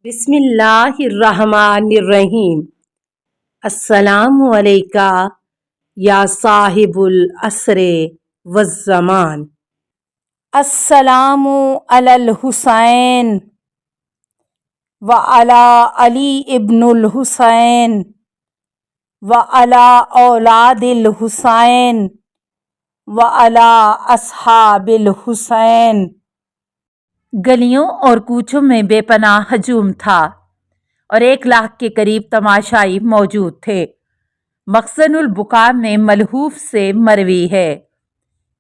بسم اللہ الرحمن الرحیم۔ السلام علیکہ یا صاحب العصر والزمان۔ السلام علی الحسین وعلی علی ابن الحسین وعلی اولاد الحسین وعلی اصحاب الحسین۔ گلیوں اور کوچوں میں بے پناہ ہجوم تھا اور 1,00,000 کے قریب تماشائی موجود تھے۔ مخزن البقاع میں ملحوف سے مروی ہے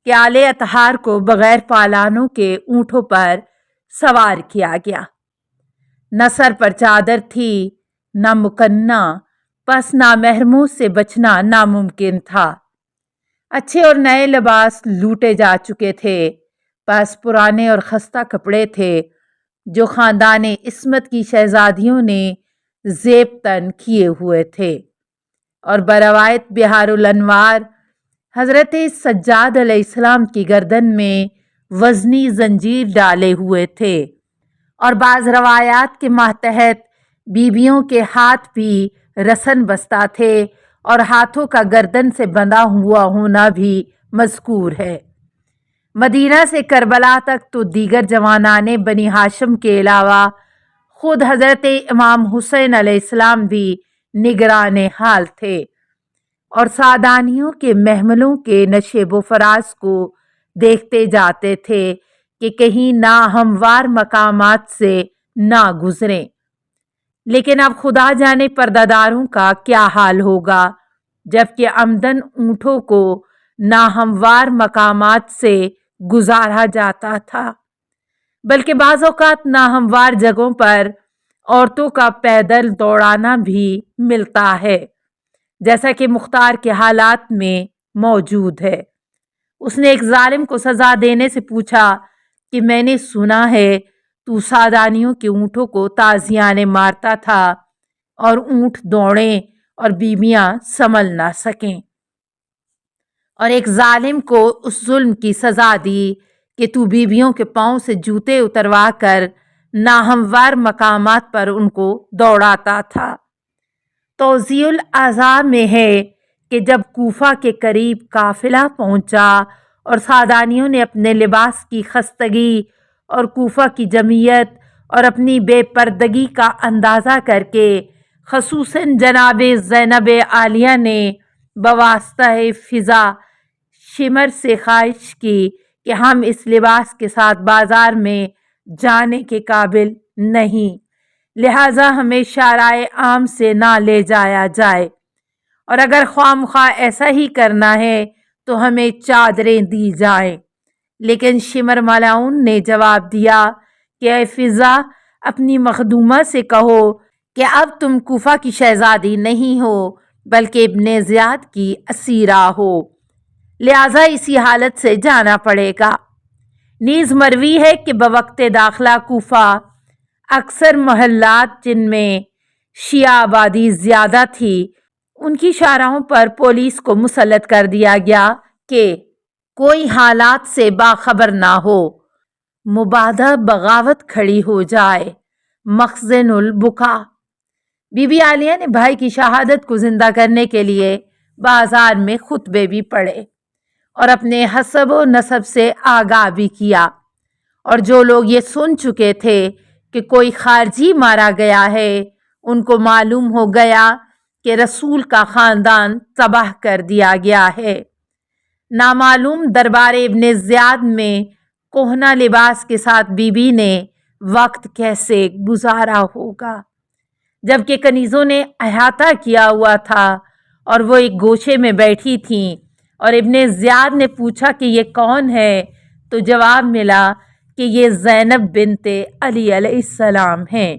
کہ آل اطہار کو بغیر پالانوں کے اونٹوں پر سوار کیا گیا۔ نہ سر پر چادر تھی نہ مکنہ، پس نامحرموں سے بچنا ناممکن تھا۔ اچھے اور نئے لباس لوٹے جا چکے تھے، پس پرانے اور خستہ کپڑے تھے جو خاندان عصمت کی شہزادیوں نے زیب تن کیے ہوئے تھے، اور بروایت بہار الانوار حضرت سجاد علیہ السلام کی گردن میں وزنی زنجیر ڈالے ہوئے تھے، اور بعض روایات کے ماتحت بیویوں کے ہاتھ بھی رسن بستہ تھے اور ہاتھوں کا گردن سے بندھا ہوا ہونا بھی مذکور ہے۔ مدینہ سے کربلا تک تو دیگر جوانان بنی ہاشم کے علاوہ خود حضرت امام حسین علیہ السلام بھی نگران حال تھے، اور سعدانیوں کے محملوں کے نشیب و فراز کو دیکھتے جاتے تھے کہ کہیں ناہموار مقامات سے نہ گزریں۔ لیکن اب خدا جانے پردہ داروں کا کیا حال ہوگا، جبکہ عمدن اونٹوں کو ناہموار مقامات سے گزارا جاتا تھا، بلکہ بعض اوقات ناہموار جگہوں پر عورتوں کا پیدل دوڑانا بھی ملتا ہے، جیسا کہ مختار کے حالات میں موجود ہے۔ اس نے ایک ظالم کو سزا دینے سے پوچھا کہ میں نے سنا ہے تو سعدانیوں کے اونٹوں کو تازیانے مارتا تھا اور اونٹ دوڑیں اور بیویاں سنبھل نہ سکیں، اور ایک ظالم کو اس ظلم کی سزا دی کہ تو بیویوں کے پاؤں سے جوتے اتروا کر ناہموار مقامات پر ان کو دوڑاتا تھا۔ توضیح الاعضاء میں ہے کہ جب کوفہ کے قریب قافلہ پہنچا اور سعدانیوں نے اپنے لباس کی خستگی اور کوفہ کی جمعیت اور اپنی بے پردگی کا اندازہ کر کے خصوصاً جناب زینب عالیہ نے بواسطہ فضا شمر سے خواہش کی کہ ہم اس لباس کے ساتھ بازار میں جانے کے قابل نہیں، لہٰذا ہمیں شارع عام سے نہ لے جایا جائے، اور اگر خواہ مخواہ ایسا ہی کرنا ہے تو ہمیں چادریں دی جائیں۔ لیکن شمر ملعون نے جواب دیا کہ اے فضا، اپنی مخدومہ سے کہو کہ اب تم کوفہ کی شہزادی نہیں ہو بلکہ ابن زیاد کی اسیرہ ہو، لہٰذا اسی حالت سے جانا پڑے گا۔ نیز مروی ہے کہ بوقت داخلہ کوفہ اکثر محلات جن میں شیعہ آبادی زیادہ تھی ان کی شاہراہوں پر پولیس کو مسلط کر دیا گیا کہ کوئی حالات سے باخبر نہ ہو، مبادا بغاوت کھڑی ہو جائے۔ مخزن البقاع۔ بی بی عالیہ نے بھائی کی شہادت کو زندہ کرنے کے لیے بازار میں خطبے بھی پڑھے اور اپنے حسب و نسب سے آگاہ بھی کیا، اور جو لوگ یہ سن چکے تھے کہ کوئی خارجی مارا گیا ہے ان کو معلوم ہو گیا کہ رسول کا خاندان تباہ کر دیا گیا ہے۔ نامعلوم دربار ابن زیاد میں کہنہ لباس کے ساتھ بی بی نے وقت کیسے گزارا ہوگا، جبکہ کنیزوں نے احاطہ کیا ہوا تھا اور وہ ایک گوشے میں بیٹھی تھیں، اور ابن زیاد نے پوچھا کہ یہ کون ہے تو جواب ملا کہ یہ زینب بنت علی علیہ السلام ہیں۔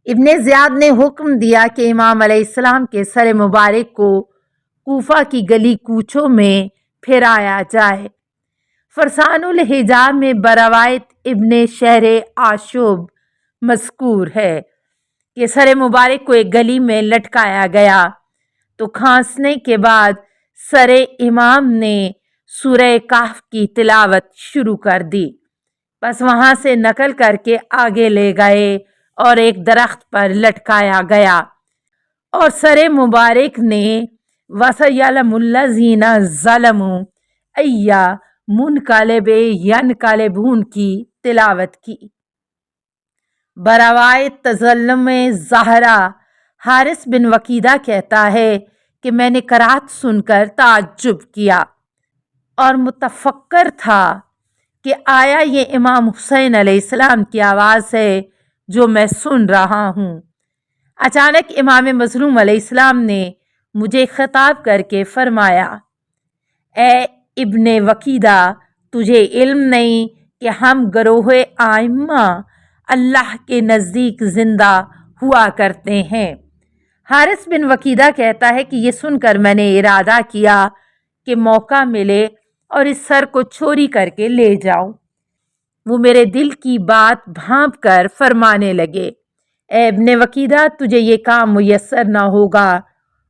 ابن زیاد نے حکم دیا کہ امام علیہ السلام کے سر مبارک کو کوفہ کی گلی کوچوں میں پھرایا جائے۔ فرسان الحجاب میں بروایت ابن شہر آشوب مذکور ہے کہ سر مبارک کو ایک گلی میں لٹکایا گیا تو کھانسنے کے بعد سر امام نے سورہ کہف کی تلاوت شروع کر دی، بس وہاں سے نقل کر کے آگے لے گئے اور ایک درخت پر لٹکایا گیا، اور سر مبارک نے وَسَيَعْلَمُ الَّذِينَ ظَلَمُوا أَيَّ مُنقلب ينقلبون کی تلاوت کی۔ بروایت تظلم زہرا حارث بن وقیدہ کہتا ہے کہ میں نے قرات سن کر تعجب کیا اور متفکر تھا کہ آیا یہ امام حسین علیہ السلام کی آواز ہے جو میں سن رہا ہوں۔ اچانک امام مظلوم علیہ السلام نے مجھے خطاب کر کے فرمایا، اے ابن وقیدہ، تجھے علم نہیں کہ ہم گروہ ائمہ اللہ کے نزدیک زندہ ہوا کرتے ہیں۔ حارث بن وقیدہ کہتا ہے کہ یہ سن کر میں نے ارادہ کیا کہ موقع ملے اور اس سر کو چوری کر کے لے جاؤں۔ وہ میرے دل کی بات بھانپ کر فرمانے لگے، اے ابن وقیدہ، تجھے یہ کام میسر نہ ہوگا،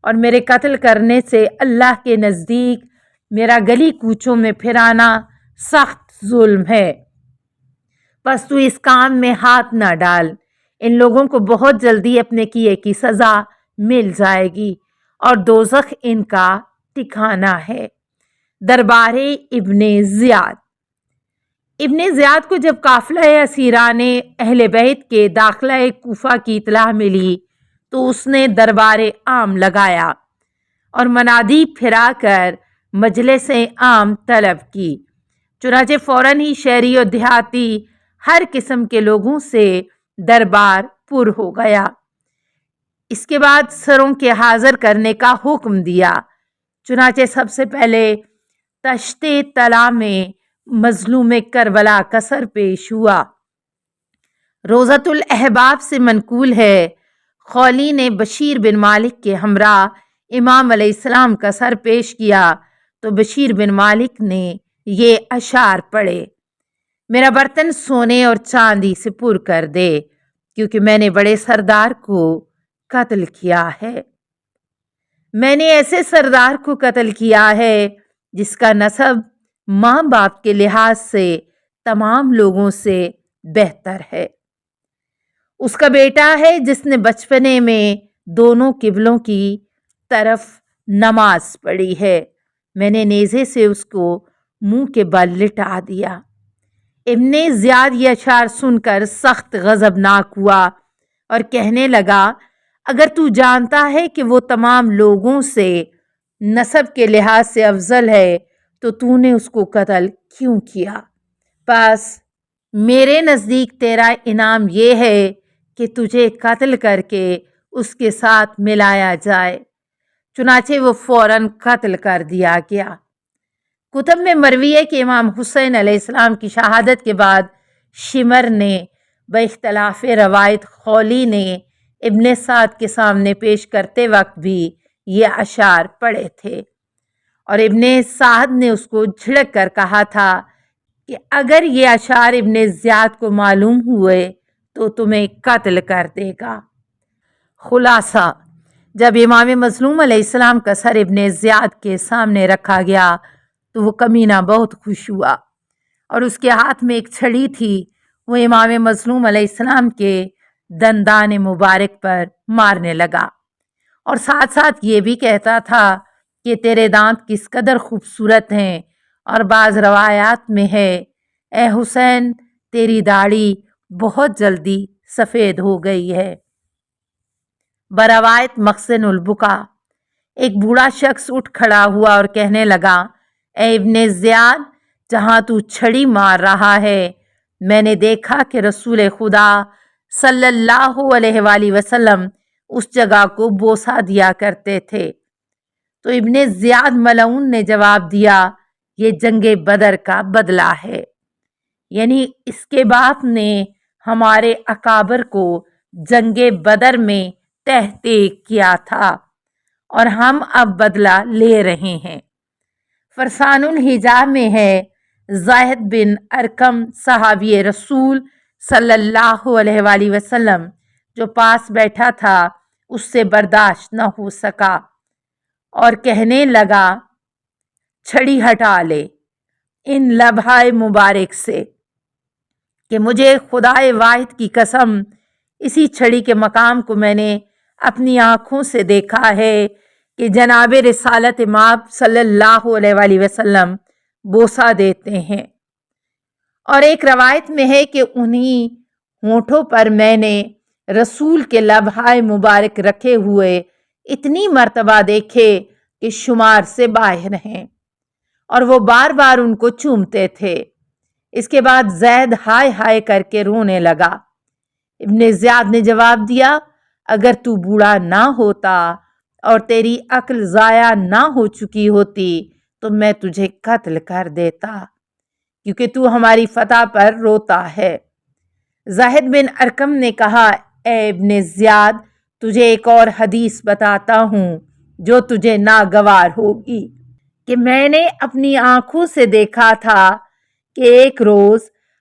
اور میرے قتل کرنے سے اللہ کے نزدیک میرا گلی کوچوں میں پھرانا سخت ظلم ہے، بس تو اس کام میں ہاتھ نہ ڈال۔ ان لوگوں کو بہت جلدی اپنے کیے کی سزا مل جائے گی، اور دوزخ ان کا ٹھکانہ ہے۔ دربار ابن زیاد۔ ابن زیاد کو جب قافلہ اسیران اہل بیت کے داخلہ کوفہ کی اطلاع ملی تو اس نے دربار عام لگایا اور منادی پھرا کر مجلس عام طلب کی۔ چنانچہ فوراً ہی شہری اور دیہاتی ہر قسم کے لوگوں سے دربار پر ہو گیا۔ اس کے بعد سروں کے حاضر کرنے کا حکم دیا۔ چنانچہ سب سے پہلے تشت طلع میں مظلوم کربلا کا سر پیش ہوا۔ روضۃ الاحباب سے منقول ہے، خولی نے بشیر بن مالک کے ہمراہ امام علیہ السلام کا سر پیش کیا تو بشیر بن مالک نے یہ اشعار پڑھے، میرا برتن سونے اور چاندی سے پر کر دے، کیونکہ میں نے بڑے سردار کو قتل کیا ہے۔ میں نے ایسے سردار کو قتل کیا ہے جس کا نسب ماں باپ کے لحاظ سے تمام لوگوں سے بہتر ہے۔ اس کا بیٹا ہے جس نے بچپنے میں دونوں قبلوں کی طرف نماز پڑھی ہے، میں نے نیزے سے اس کو منہ کے بل لٹا دیا۔ ابن زیاد یہ اشعار سن کر سخت غضبناک ہوا اور کہنے لگا، اگر تو جانتا ہے کہ وہ تمام لوگوں سے نسب کے لحاظ سے افضل ہے تو نے اس کو قتل کیوں کیا؟ بس میرے نزدیک تیرا انعام یہ ہے کہ تجھے قتل کر کے اس کے ساتھ ملایا جائے۔ چنانچہ وہ فوراً قتل کر دیا گیا۔ کتب میں مروی ہے کہ امام حسین علیہ السلام کی شہادت کے بعد شمر نے باختلاف روایت خولی نے ابن سعد کے سامنے پیش کرتے وقت بھی یہ اشعار پڑھے تھے، اور ابن سعد نے اس کو جھڑک کر کہا تھا کہ اگر یہ اشعار ابن زیاد کو معلوم ہوئے تو تمہیں قتل کر دے گا۔ خلاصہ، جب امام مظلوم علیہ السلام کا سر ابن زیاد کے سامنے رکھا گیا تو وہ کمینہ بہت خوش ہوا، اور اس کے ہاتھ میں ایک چھڑی تھی، وہ امام مظلوم علیہ السلام کے دندان مبارک پر مارنے لگا، اور ساتھ ساتھ یہ بھی کہتا تھا کہ تیرے دانت کس قدر خوبصورت ہیں، اور بعض روایات میں ہے، اے حسین، تیری داڑھی بہت جلدی سفید ہو گئی ہے۔ بروایت محسن البکا، ایک بوڑھا شخص اٹھ کھڑا ہوا اور کہنے لگا، اے ابن زیاد، جہاں تو چھڑی مار رہا ہے میں نے دیکھا کہ رسول خدا صلی اللہ علیہ وآلہ وسلم اس جگہ کو بوسہ دیا کرتے تھے۔ تو ابن زیاد ملعون نے جواب دیا، یہ جنگ بدر کا بدلہ ہے، یعنی اس کے باپ نے ہمارے اکابر کو جنگ بدر میں تحقیق کیا تھا اور ہم اب بدلہ لے رہے ہیں۔ فرسان الحجاب میں ہے، زاہد بن ارقم صحابی رسول صلی اللہ علیہ وآلہ وسلم جو پاس بیٹھا تھا اس سے برداشت نہ ہو سکا اور کہنے لگا، چھڑی ہٹا لے ان لبھائے مبارک سے، کہ مجھے خدائے واحد کی قسم اسی چھڑی کے مقام کو میں نے اپنی آنکھوں سے دیکھا ہے کہ جناب رسالت مآب صلی اللہ علیہ وآلہ وسلم بوسہ دیتے ہیں، اور ایک روایت میں ہے کہ انہی ہونٹوں پر میں نے رسول کے لبہائے مبارک رکھے ہوئے اتنی مرتبہ دیکھے کہ شمار سے باہر ہیں، اور وہ بار بار ان کو چومتے تھے۔ اس کے بعد زید ہائے ہائے کر کے رونے لگا۔ ابن زیاد نے جواب دیا، اگر تو بوڑھا نہ ہوتا اور تیری عقل ضائع نہ ہو چکی ہوتی تو میں تجھے قتل کر دیتا، کیونکہ تو ہماری فتح پر روتا ہے۔ زاہد بن ارقم نے کہا، اے ابن زیاد، تجھے ایک اور حدیث بتاتا ہوں جو تجھے ناگوار ہوگی، کہ میں نے اپنی آنکھوں سے دیکھا تھا کہ ایک روز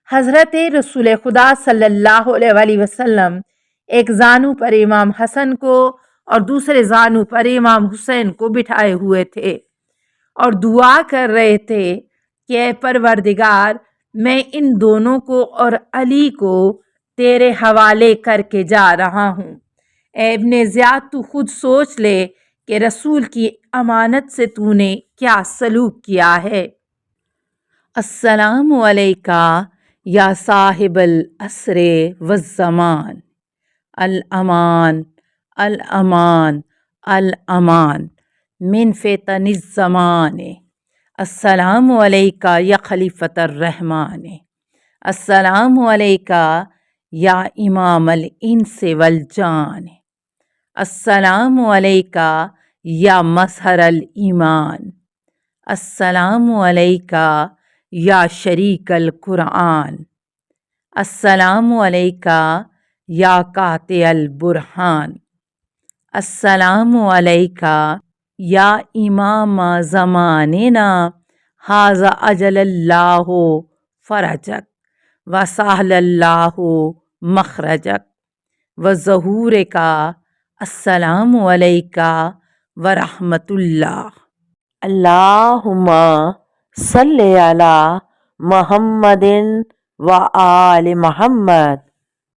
حضرت رسول خدا صلی اللہ علیہ وآلہ وسلم ایک زانو پر امام حسن کو اور دوسرے زانو پر امام حسین کو بٹھائے ہوئے تھے اور دعا کر رہے تھے کہ اے پروردگار، میں ان دونوں کو اور علی کو تیرے حوالے کر کے جا رہا ہوں۔ اے ابن زیاد، تو خود سوچ لے کہ رسول کی امانت سے تو نے کیا سلوک کیا ہے۔ السلام علیکہ یا صاحب العصر والزمان، الامان الامان الامان من فتن الزمان۔ السلام علیکہ یا خلیفۃ الرحمن، السلام علیکہ یا امام الانس والجان، السلام علیکہ یا مظہر الایمان، السلام علیکہ یا شریک القرآن، السلام علیکہ یا قاطع البرہان، السلام علیکہ یا امام زماننا ھذا اجل اللہ فرجک وسہل اللہ مخرجک وظہورک۔ السلام علیکہ ورحمۃ اللہ۔ اللہم صلی علی محمد و آل محمد۔